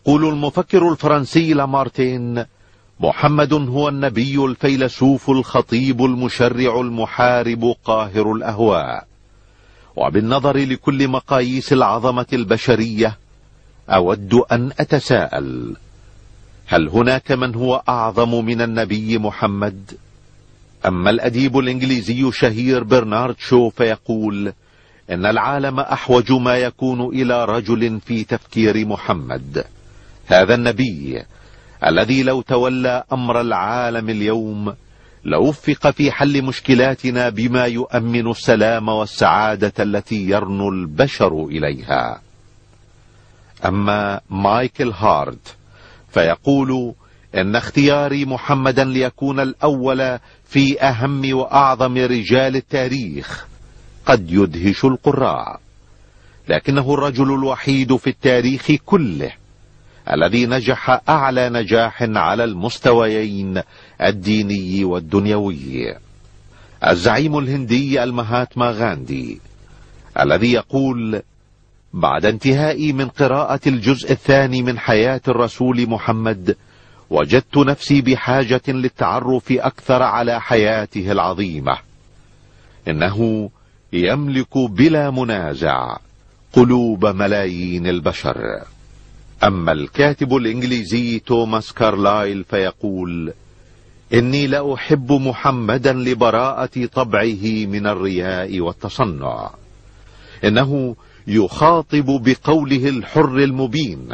ويقول المفكر الفرنسي لامارتين: محمد هو النبي الفيلسوف الخطيب المشرع المحارب قاهر الأهواء. وبالنظر لكل مقاييس العظمة البشرية أود أن أتساءل: هل هناك من هو أعظم من النبي محمد؟ أما الأديب الإنجليزي الشهير برنارد شو فيقول إن العالم أحوج ما يكون إلى رجل في تفكير محمد، هذا النبي الذي لو تولى أمر العالم اليوم لوفق في حل مشكلاتنا بما يؤمن السلام والسعادة التي يرنو البشر إليها. أما مايكل هارت فيقول إن اختياري محمدا ليكون الأول في أهم وأعظم رجال التاريخ قد يدهش القراء، لكنه الرجل الوحيد في التاريخ كله الذي نجح أعلى نجاح على المستويين الديني والدنيوي. الزعيم الهندي المهاتما غاندي الذي يقول: بعد انتهائي من قراءة الجزء الثاني من حياة الرسول محمد وجدت نفسي بحاجة للتعرف أكثر على حياته العظيمة. إنه يملك بلا منازع قلوب ملايين البشر. أما الكاتب الإنجليزي توماس كارلايل فيقول: إني لا أحب محمدا لبراءة طبعه من الرياء والتصنع. إنه يخاطب بقوله الحر المبين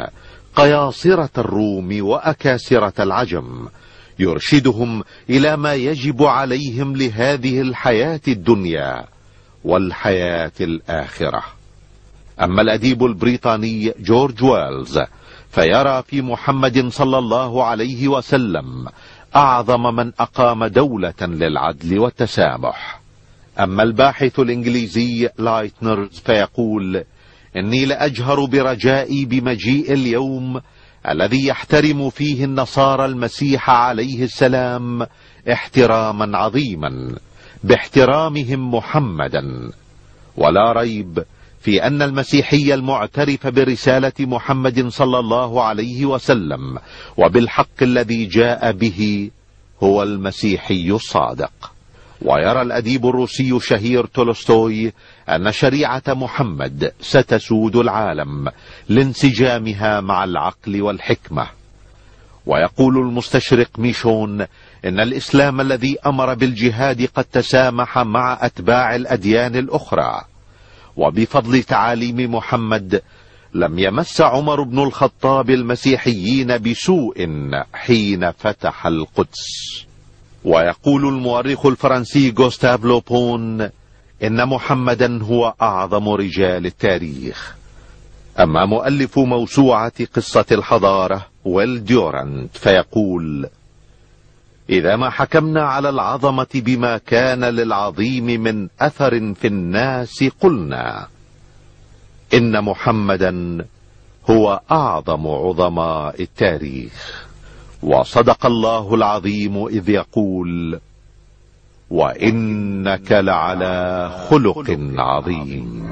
قياصرة الروم وأكاسرة العجم، يرشدهم إلى ما يجب عليهم لهذه الحياة الدنيا والحياة الآخرة. أما الأديب البريطاني جورج ويلز فيرى في محمد صلى الله عليه وسلم أعظم من أقام دولة للعدل والتسامح. أما الباحث الإنجليزي لايتنر فيقول: إني لأجهر برجائي بمجيء اليوم الذي يحترم فيه النصارى المسيح عليه السلام احتراما عظيما باحترامهم محمدا. ولا ريب في أن المسيحي المعترف برسالة محمد صلى الله عليه وسلم وبالحق الذي جاء به هو المسيحي الصادق. ويرى الأديب الروسي الشهير تولستوي أن شريعة محمد ستسود العالم لانسجامها مع العقل والحكمة. ويقول المستشرق ميشون إن الإسلام الذي أمر بالجهاد قد تسامح مع أتباع الأديان الأخرى، وبفضل تعاليم محمد لم يمس عمر بن الخطاب المسيحيين بسوء حين فتح القدس. ويقول المؤرخ الفرنسي غوستاف لوبون إن محمدا هو أعظم رجال التاريخ. أما مؤلف موسوعة قصة الحضارة ويل ديورانت فيقول: إذا ما حكمنا على العظمة بما كان للعظيم من أثر في الناس قلنا إن محمدا هو أعظم عظماء التاريخ. وصدق الله العظيم إذ يقول: وإنك لعلى خلق عظيم.